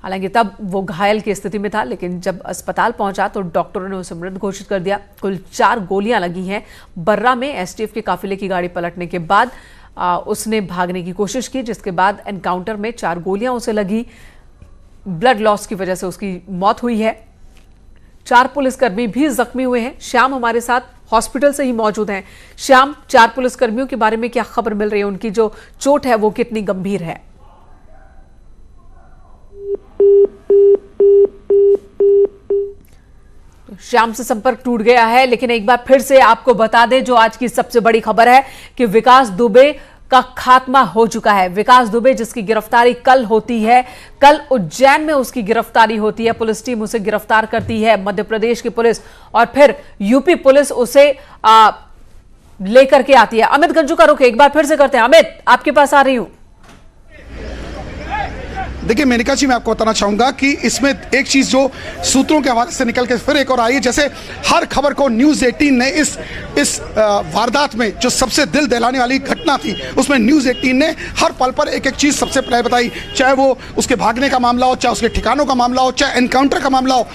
हालांकि तब वो घायल की स्थिति में था, लेकिन जब अस्पताल पहुंचा तो डॉक्टरों ने उसे मृत घोषित कर दिया। कुल 4 गोलियां लगी हैं। बर्रा में एसटीएफ के काफिले की गाड़ी पलटने के बाद उसने भागने की कोशिश की, जिसके बाद एनकाउंटर में 4 गोलियां उसे लगी। ब्लड लॉस की वजह से उसकी मौत हुई है। 4 पुलिसकर्मी भी जख्मी हुए हैं। श्याम हमारे साथ हॉस्पिटल से ही मौजूद हैं। श्याम, 4 पुलिसकर्मियों के बारे में क्या खबर मिल रही है? उनकी जो चोट है वो कितनी गंभीर है? श्याम से संपर्क टूट गया है, लेकिन एक बार फिर से आपको बता दें जो आज की सबसे बड़ी खबर है कि विकास दुबे का खात्मा हो चुका है। विकास दुबे जिसकी गिरफ्तारी कल होती है, कल उज्जैन में उसकी गिरफ्तारी होती है। पुलिस टीम उसे गिरफ्तार करती है, मध्य प्रदेश की पुलिस, और फिर यूपी पुलिस उसे लेकर के आती है। अमित गंजू का रुख एक बार फिर से करते हैं। अमित, आपके पास आ रही हूं। देखिए मेनका जी, मैं आपको बताना चाहूंगा कि इसमें एक चीज जो सूत्रों के हवाले से निकल के फिर एक और आई है, जैसे हर खबर को न्यूज 18 ने इस वारदात में जो सबसे दिल दहलाने वाली घटना थी उसमें न्यूज 18 ने हर पल पर एक एक चीज सबसे पहले बताई, चाहे वो उसके भागने का मामला हो, चाहे उसके ठिकानों का मामला हो, चाहे एनकाउंटर का मामला हो,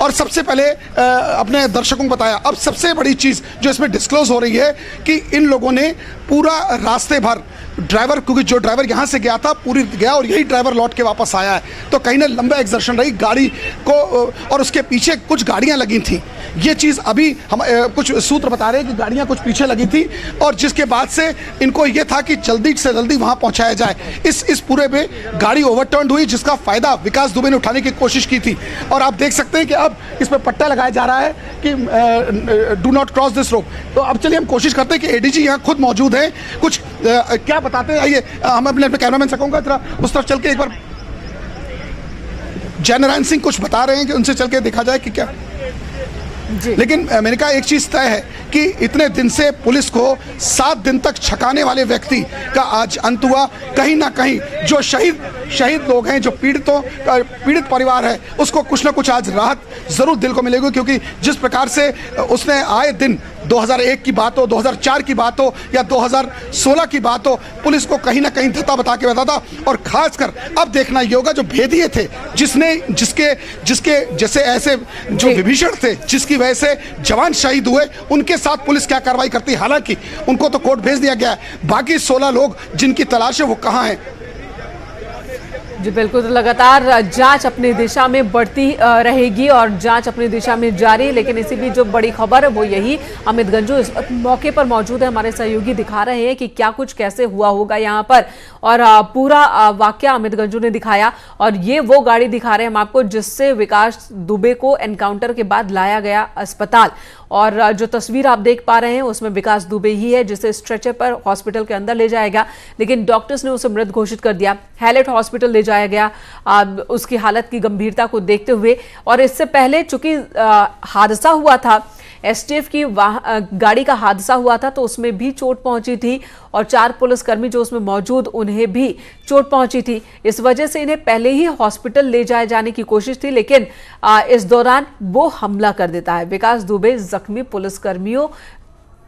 और सबसे पहले अपने दर्शकों को बताया। अब सबसे बड़ी चीज जो इसमें डिस्क्लोज हो रही है कि इन लोगों ने पूरा रास्ते भर ड्राइवर, क्योंकि जो ड्राइवर यहाँ से गया था पूरी गया और यही ड्राइवर लौट के वापस आया है, तो कहीं ना लंबा एक्सर्शन रही गाड़ी को, और उसके पीछे कुछ गाड़ियाँ लगी थी। ये चीज़ अभी हम कुछ सूत्र बता रहे हैं कि गाड़ियाँ कुछ पीछे लगी थी, और जिसके बाद से इनको ये था कि जल्दी से जल्दी वहाँ पहुँचाया जाए। इस पूरे में गाड़ी ओवरटर्न हुई, जिसका फ़ायदा विकास दुबे ने उठाने की कोशिश की थी। और आप देख सकते हैं कि अब इस पर पट्टा लगाया जा रहा है कि do not cross this road. तो अब चलिए हम कोशिश करते हैं कि एडीजी यहाँ खुद मौजूद हैं, कुछ क्या बताते हैं। आइए हम अपने कैमरामैन से कहूँगा जरा उस तरफ चल के एक बार। जयनारायण सिंह कुछ बता रहे हैं कि उनसे चल के देखा जाए कि क्या जी। लेकिन मैंने कहा एक चीज तय है कि इतने दिन से पुलिस को 7 दिन तक छकाने वाले व्यक्ति का आज अंत हुआ। कहीं ना कहीं जो शहीद लोग हैं, जो पीड़ित परिवार है, उसको कुछ ना कुछ आज राहत जरूर दिल को मिलेगी, क्योंकि जिस प्रकार से उसने आए दिन 2001 की बात हो, 2004 की बात हो या 2016 की बात हो, पुलिस को कहीं ना कहीं धता बता के बताता। और खासकर अब देखना ये होगा जो भेदिए थे, जिसके जैसे ऐसे जो विभीषण थे, जिसकी वजह से जवान शहीद हुए, उनके साथ पुलिस क्या कार्रवाई करती है। हालांकि उनको तो कोर्ट भेज दिया गया है, बाकी 16 लोग जिनकी तलाश है वो कहाँ हैं। जी बिल्कुल, तो लगातार जांच अपनी दिशा में बढ़ती रहेगी और जांच अपनी दिशा में जारी। लेकिन इसी बीच जो बड़ी खबर है वो यही, अमित गंजू इस मौके पर मौजूद है, हमारे सहयोगी दिखा रहे हैं कि क्या कुछ कैसे हुआ होगा यहाँ पर, और पूरा वाकया अमित गंजू ने दिखाया। और ये वो गाड़ी दिखा रहे हैं हम आपको जिससे विकास दुबे को एनकाउंटर के बाद लाया गया अस्पताल। और जो तस्वीर आप देख पा रहे हैं उसमें विकास दुबे ही है जिसे स्ट्रेचर पर हॉस्पिटल के अंदर ले जाया गया, लेकिन डॉक्टर्स ने उसे मृत घोषित कर दिया। हैलेट हॉस्पिटल ले जाया गया उसकी हालत की गंभीरता को देखते हुए। और इससे पहले चूंकि हादसा हुआ था, एसटीएफ की गाड़ी का हादसा हुआ था, तो उसमें भी चोट पहुंची थी और 4 पुलिसकर्मी जो उसमें मौजूद उन्हें भी चोट पहुंची थी। इस वजह से इन्हें पहले ही हॉस्पिटल ले जाए जाने की कोशिश थी, लेकिन इस दौरान वो हमला कर देता है। विकास दुबे जख्मी पुलिसकर्मियों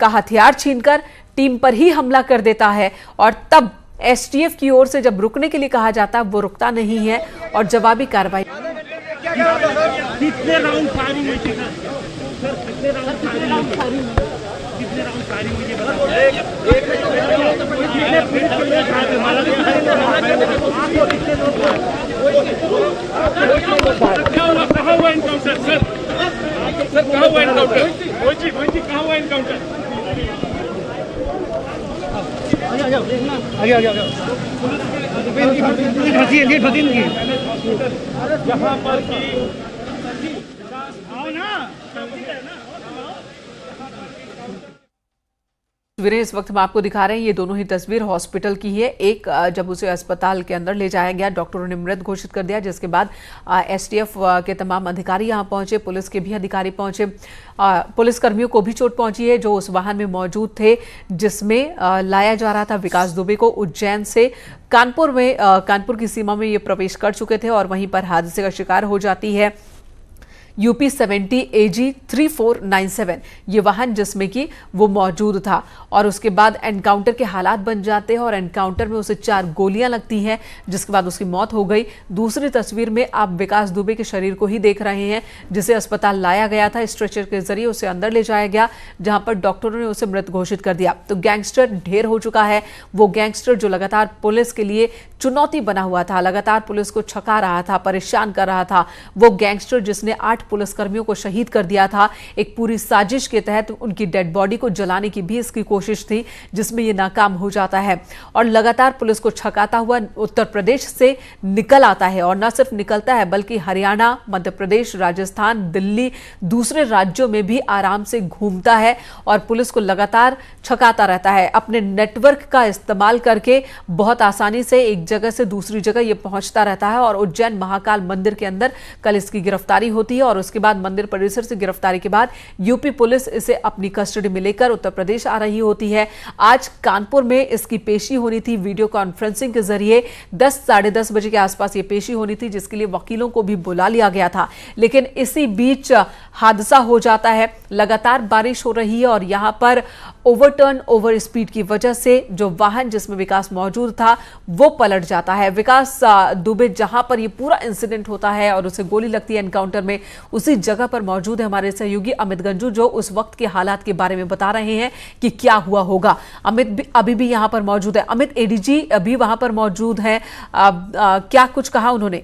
का हथियार छीनकर टीम पर ही हमला कर देता है, और तब एसटीएफ की ओर से जब रुकने के लिए कहा जाता है वो रुकता नहीं है और जवाबी कार्रवाई। कितने राउंड फायरिंग हुई थी सर? कितने राउंड फायरिंग हुई है? कहाँ हुआ एनकाउंटर सर? कहाँ हुआ एनकाउंटर? कहाँ हुआ एनकाउंटर? यहाँ पर आओ ना, तस्वीरें इस वक्त हम आपको दिखा रहे हैं, ये दोनों ही तस्वीर हॉस्पिटल की है। एक जब उसे अस्पताल के अंदर ले जाया गया, डॉक्टरों ने मृत घोषित कर दिया, जिसके बाद एसटीएफ के तमाम अधिकारी यहां पहुंचे, पुलिस के भी अधिकारी पहुंचे। पुलिसकर्मियों को भी चोट पहुंची है जो उस वाहन में मौजूद थे जिसमें लाया जा रहा था विकास दुबे को। उज्जैन से कानपुर की सीमा में ये प्रवेश कर चुके थे और वहीं पर हादसे का शिकार हो जाती है UP 70 AG 3497 ये वाहन जिसमें कि वो मौजूद था। और उसके बाद एनकाउंटर के हालात बन जाते हैं और एनकाउंटर में उसे 4 गोलियां लगती हैं, जिसके बाद उसकी मौत हो गई। दूसरी तस्वीर में आप विकास दुबे के शरीर को ही देख रहे हैं, जिसे अस्पताल लाया गया था। स्ट्रेचर के जरिए उसे अंदर ले जाया गया, जहां पर डॉक्टरों ने उसे मृत घोषित कर दिया। तो गैंगस्टर ढेर हो चुका है, वो गैंगस्टर जो लगातार पुलिस के लिए चुनौती बना हुआ था, लगातार पुलिस को छका रहा था, परेशान कर रहा था। वो गैंगस्टर जिसने 8 पुलिसकर्मियों को शहीद कर दिया था, एक पूरी साजिश के तहत उनकी डेड बॉडी को जलाने की भी इसकी कोशिश थी, जिसमें ये नाकाम हो जाता है। और लगातार पुलिस को छकाता हुआ उत्तर प्रदेश से निकल आता है, और न सिर्फ निकलता है बल्कि हरियाणा, मध्य प्रदेश, राजस्थान, दिल्ली, दूसरे राज्यों में भी आराम से घूमता है और पुलिस को लगातार छकाता रहता है। अपने नेटवर्क का इस्तेमाल करके बहुत आसानी से एक जगह से दूसरी जगह ये पहुंचता रहता है। और उज्जैन महाकाल मंदिर के अंदर कल इसकी गिरफ्तारी होती है, और उसके बाद मंदिर परिसर से गिरफ्तारी के बाद यूपी पुलिस इसे अपनी कस्टडी में लेकर उत्तर प्रदेश आ रही होती है। आज कानपुर में इसकी पेशी होनी थी वीडियो कॉन्फ्रेंसिंग के जरिए। 10 साढ़े 10 बजे के आसपास ये पेशी होनी थी, जिसके लिए वकीलों को भी बुला लिया गया था। लेकिन इसी बीच हादसा हो जाता है। लगातार बारिश हो रही है और यहां पर ओवरटर्न ओवर स्पीड की वजह से जो वाहन जिसमें विकास मौजूद था वो पलट जाता है। विकास दुबे जहां पर ये पूरा इंसिडेंट होता है और उसे गोली लगती है एनकाउंटर में, उसी जगह पर मौजूद है हमारे सहयोगी अमित गंजू, जो उस वक्त के हालात के बारे में बता रहे हैं कि क्या हुआ होगा। अमित भी अभी भी यहां पर मौजूद है। अमित, एडीजी अभी वहां पर मौजूद है, क्या कुछ कहा उन्होंने?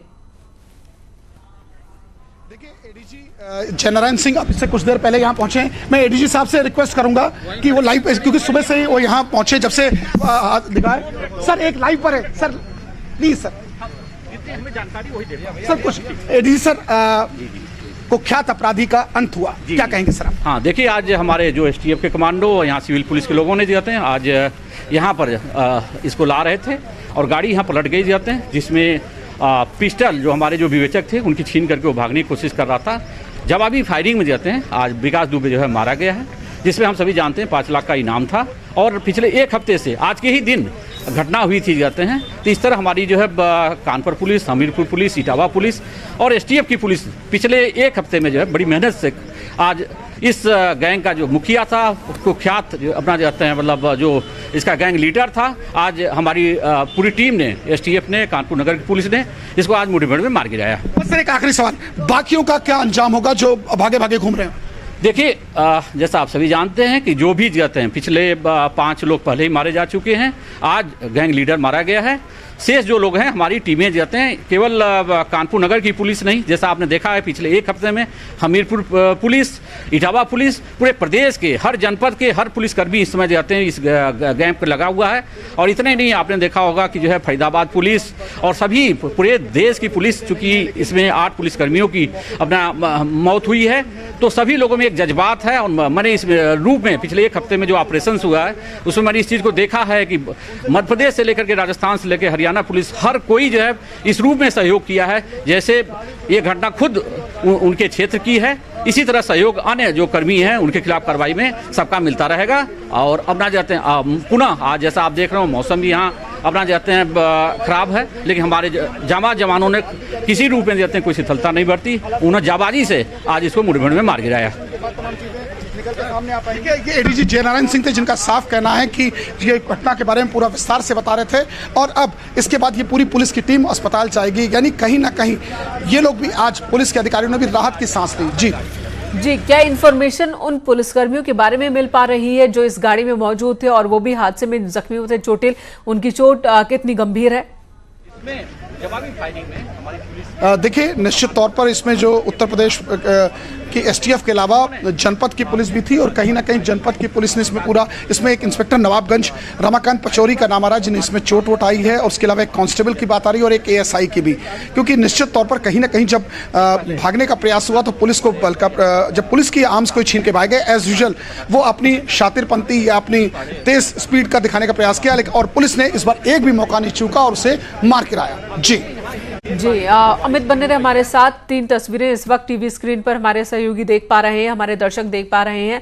जयनारायण सिंह अब इससे कुछ देर पहले यहाँ पहुंचे। मैं एडीजी साहब से रिक्वेस्ट करूंगा कि वो लाइव, क्योंकि सुबह से ही वो यहाँ पहुंचे, जब से दिखाए सर एक लाइव पर है सर, प्लीज सर, हमें जानकारी वही दे सर कुछ। एडीजी सर, कुख्यात अपराधी का अंत हुआ, क्या कहेंगे सर आप? हाँ, देखिए आज हमारे जो एसटीएफ के कमांडो, यहाँ सिविल पुलिस के लोगों ने जाते हैं, आज यहाँ पर इसको ला रहे थे और गाड़ी यहाँ पलट गई जाते हैं, जिसमें पिस्टल जो हमारे जो विवेचक थे उनकी छीन करके वो भागने की कोशिश कर रहा था। जवाबी फायरिंग में जाते हैं आज विकास दुबे जो है मारा गया है, जिसमें हम सभी जानते हैं 5 लाख का इनाम था। और पिछले 1 हफ्ते से आज के ही दिन घटना हुई थी जाते हैं। तो इस तरह हमारी जो है Kanpur police, Hamirpur police, Etawah police और एसटीएफ की पुलिस पिछले 1 हफ्ते में जो है बड़ी मेहनत से आज इस गैंग का जो मुखिया था, कुख्यात अपना जाते हैं, मतलब जो इसका गैंग लीडर था, आज हमारी पूरी टीम ने, एसटीएफ ने, कानपुर नगर की पुलिस ने इसको आज मुठभेड़ में मार गिराया। सर एक आखिरी सवाल, बाकियों का क्या अंजाम होगा जो भागे भागे घूम रहे हैं? देखिए, जैसा आप सभी जानते हैं कि जो भी जाते हैं, पिछले 5 लोग पहले ही मारे जा चुके हैं, आज गैंग लीडर मारा गया है। शेष जो लोग हैं हमारी टीमें जाते हैं, केवल कानपुर नगर की पुलिस नहीं, जैसा आपने देखा है पिछले 1 हफ्ते में हमीरपुर पुलिस, इटावा पुलिस, पूरे प्रदेश के हर जनपद के हर पुलिसकर्मी इस समय जाते हैं, इस गैंग पर लगा हुआ है। और इतने नहीं, आपने देखा होगा कि जो है फरीदाबाद पुलिस और सभी पूरे देश की पुलिस, चूँकि इसमें 8 पुलिसकर्मियों की अपना मौत हुई है, तो सभी लोगों में एक जज्बात है। और मैंने इस रूप में पिछले 1 हफ्ते में जो ऑपरेशन हुआ है उसमें मैंने इस चीज़ को देखा है कि मध्य प्रदेश से लेकर के राजस्थान से लेकर हरियाणा पुलिस, हर कोई जो है इस रूप में सहयोग किया है जैसे ये घटना खुद उनके क्षेत्र की है। इसी तरह सहयोग अन्य जो कर्मी हैं उनके खिलाफ कार्रवाई में सबका मिलता रहेगा। और अपना जाते हैं पुनः आज जैसा आप देख रहे हो मौसम भी यहाँ अपना जाते हैं खराब है, लेकिन हमारे जवानों ने किसी रूप में जाते हैं कोई शिथिलता नहीं बरती, उन्होंने जाबाजी से आज इसको मुठभेड़ में मार गिराया। ये एडीजी जयनारायण सिंह थे, जिनका साफ कहना है कि ये घटना के बारे में पूरा विस्तार से बता रहे थे। और अब इसके बाद ये पूरी पुलिस की टीम अस्पताल जाएगी, यानी कहीं ना कहीं ये लोग भी, आज पुलिस के अधिकारियों ने भी राहत की सांस ली। जी, क्या इन्फॉर्मेशन उन पुलिसकर्मियों के बारे में मिल पा रही है जो इस गाड़ी में मौजूद थे और वो भी हादसे में जख्मी हुए थे, चोटिल, उनकी चोट कितनी गंभीर है? जवाबी फायरिंग में हमारी पुलिस, देखिए निश्चित तौर पर इसमें जो उत्तर प्रदेश की एसटीएफ के अलावा जनपद की पुलिस भी थी, और कहीं ना कहीं जनपद की पुलिस ने इसमें एक इंस्पेक्टर नवाबगंज रमाकांत पचौरी का नाम आ रहा है, जिन्हें इसमें चोट वोट आई है। और उसके अलावा एक कांस्टेबल की बात आ रही है और एक एएसआई की भी, क्योंकि निश्चित तौर पर कहीं ना कहीं जब भागने का प्रयास हुआ तो पुलिस को जब पुलिस की आर्म्स को छीन के भाग गए, एज यूजुअल वो अपनी शातिरपंती या अपनी तेज स्पीड का दिखाने का प्रयास किया, लेकिन और पुलिस ने इस बार एक भी मौका नहीं चूका और उसे मार गिराया। जी। जी अमित बने रहे हमारे साथ। 3 तस्वीरें इस वक्त टीवी स्क्रीन पर हमारे सहयोगी देख पा रहे हैं, हमारे दर्शक देख पा रहे हैं।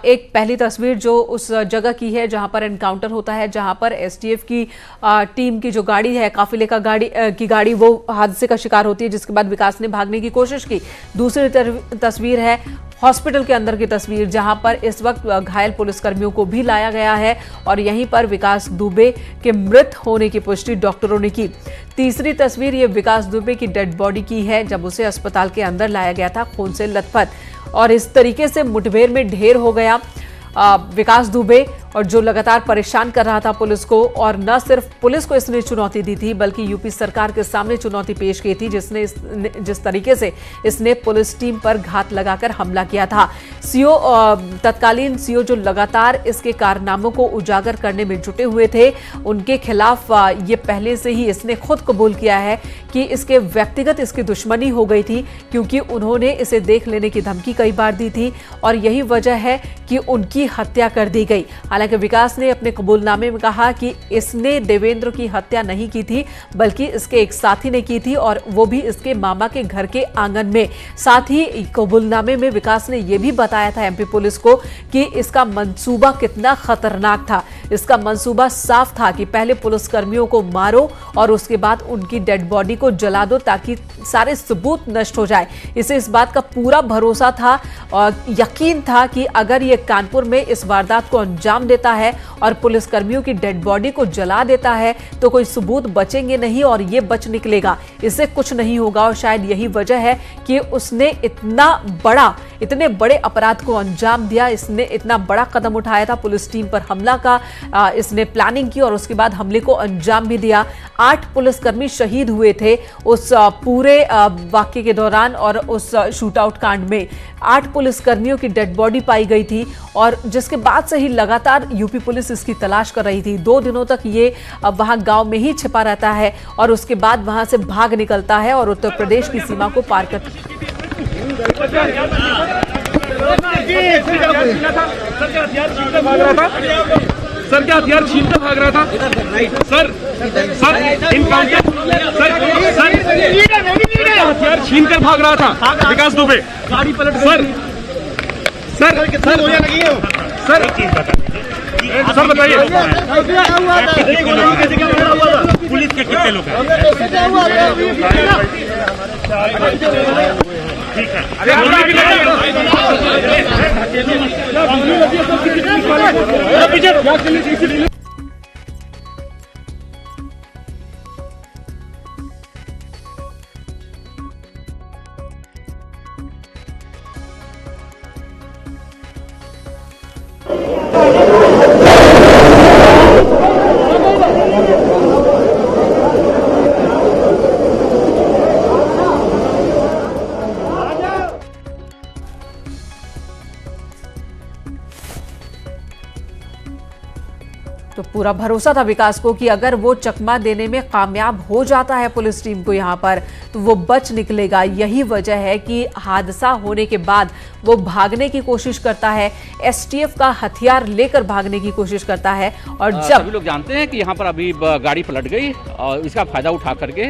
एक पहली तस्वीर जो उस जगह की है जहां पर एनकाउंटर होता है, जहां पर एसटीएफ की टीम की जो गाड़ी है, काफिले का गाड़ी वो हादसे का शिकार होती है, जिसके बाद विकास ने भागने की कोशिश की। दूसरी तस्वीर है हॉस्पिटल के अंदर की तस्वीर, जहां पर इस वक्त घायल पुलिसकर्मियों को भी लाया गया है और यहीं पर विकास दुबे के मृत होने की पुष्टि डॉक्टरों ने की। तीसरी तस्वीर ये विकास दुबे की डेड बॉडी की है, जब उसे अस्पताल के अंदर लाया गया था खून से लथपथ, और इस तरीके से मुठभेड़ में ढेर हो गया विकास दुबे, और जो लगातार परेशान कर रहा था पुलिस को। और न सिर्फ पुलिस को इसने चुनौती दी थी, बल्कि यूपी सरकार के सामने चुनौती पेश की थी, जिस तरीके से इसने पुलिस टीम पर घात लगाकर हमला किया था। तत्कालीन सीओ जो लगातार इसके कारनामों को उजागर करने में जुटे हुए थे, उनके खिलाफ ये पहले से ही इसने खुद कबूल किया है कि इसके व्यक्तिगत इसकी दुश्मनी हो गई थी, क्योंकि उन्होंने इसे देख लेने की धमकी कई बार दी थी और यही वजह है कि उनकी हत्या कर दी गई। हालांकि विकास ने अपने कबूलनामे में कहा कि इसने देवेंद्र की हत्या नहीं की थी, बल्कि इसके एक साथी ने की थी, और वो भी इसके मामा के घर के आंगन में। साथ ही कबूलनामे में विकास ने यह भी बताया था एमपी पुलिस को कि इसका मंसूबा कितना खतरनाक था। इसका मंसूबा साफ था कि पहले पुलिसकर्मियों को मारो और उसके बाद उनकी डेड बॉडी को जला दो, ताकि सारे सबूत नष्ट हो जाए। इसे इस बात का पूरा भरोसा था और यकीन था कि अगर ये कानपुर में इस वारदात को अंजाम देता है और पुलिसकर्मियों की डेड बॉडी को जला देता है, तो कोई सबूत बचेंगे नहीं और ये बच निकलेगा, इससे कुछ नहीं होगा। और शायद यही वजह है कि उसने इतने बड़े अपराध को अंजाम दिया, इसने इतना बड़ा कदम उठाया था पुलिस टीम पर हमला का, इसने प्लानिंग की और उसके बाद हमले को अंजाम भी दिया। 8 पुलिसकर्मी शहीद हुए थे उस पूरे वाक्य के दौरान, और उस शूटआउट कांड में 8 पुलिसकर्मियों की डेड बॉडी पाई गई थी, और जिसके बाद से ही लगातार यूपी पुलिस इसकी तलाश कर रही थी। 2 दिनों तक ये वहां गांव में ही छिपा रहता है और उसके बाद वहां से भाग निकलता है और उत्तर प्रदेश की सीमा को पार कर सर क्या हथियार छीन कर भाग रहा था? सर इनकाउंटर हथियार छीन कर भाग रहा था विकास दुबे। गाड़ी पलट सर बताइए पुलिस के कितने लोग हैं? ठीक है। तो पूरा भरोसा था विकास को कि अगर वो चकमा देने में कामयाब हो जाता है पुलिस टीम को यहां पर, तो वो बच निकलेगा। यही वजह है कि हादसा होने के बाद वो भागने की कोशिश करता है, एसटीएफ का हथियार लेकर भागने की कोशिश करता है। और जब सभी लोग जानते हैं कि यहाँ पर अभी गाड़ी पलट गई और इसका फायदा उठा करके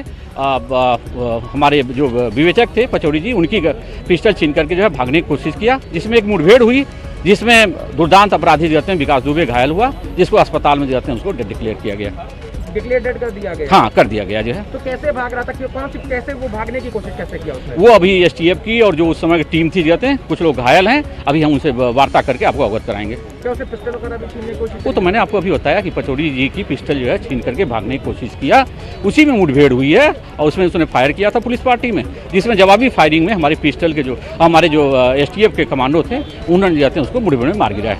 हमारे जो विवेचक थे पचौड़ी जी, उनकी पिस्टल छीन करके जो है भागने की कोशिश किया, जिसमें एक मुठभेड़ हुई, जिसमें दुर्दांत अपराधी जाते हैं विकास दुबे घायल हुआ, जिसको अस्पताल में जाते हैं उसको डेड डिक्लेयर किया गया। डिक्लेयर डेड कर दिया गया? हाँ, कर दिया गया जो है। तो कैसे भाग रहा था, कैसे वो भागने की कोशिश कैसे किया उसने? वो अभी एसटीएफ की और जो उस समय की टीम थी जाते हैं, कुछ लोग घायल हैं, अभी हम उनसे वार्ता करके आपको अवगत कराएंगे। क्या उसे पिस्टल वगैरह भी छीनने की कोशिश? वो तो मैंने आपको अभी बताया कि पचौड़ी जी की पिस्टल जो है छीन करके भागने की कोशिश किया, उसी में मुठभेड़ हुई है और उसमें उसने फायर किया था पुलिस पार्टी में, जिसमें जवाबी फायरिंग में हमारे पिस्टल के हमारे जो एसटीएफ के कमांडो थे, उन्होंने जाते हैं उसको मुठभेड़ में मार गिराया।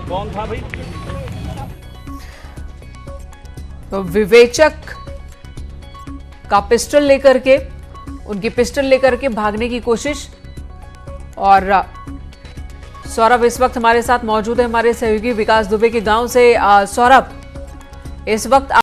कौन था भाई? तो विवेचक का पिस्टल लेकर के, उनकी पिस्टल लेकर के भागने की कोशिश। और सौरभ इस वक्त हमारे साथ मौजूद है, हमारे सहयोगी विकास दुबे के गांव से। सौरभ, इस वक्त